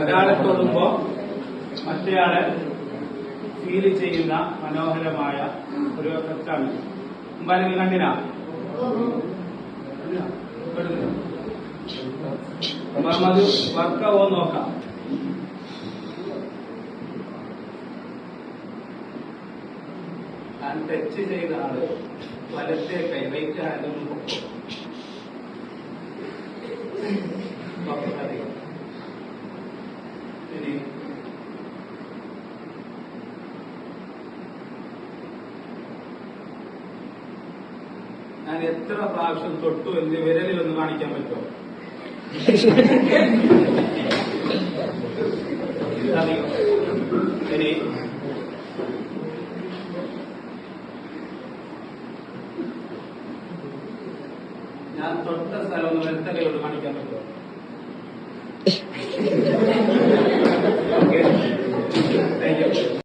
ഒരാളെ തൊടുമ്പോ മറ്റേയാളെ ഫീൽ ചെയ്യുന്ന മനോഹരമായ ഒരു എഫക്റ്റാണ്. മുമ്പാരെങ്കിലും കണ്ടിനാ? അത് വർക്കാവോ നോക്കാം. ഞാൻ ടച്ച് ചെയ്ത ആള് വലത്തെ കൈ റൈറ്റ് ഹാൻഡ് ഇനി ഞാൻ എത്ര പ്രാവശ്യം തൊട്ടു എന്ന് വിരലിൽ ഒന്ന് കാണിക്കാൻ പറ്റുമോ?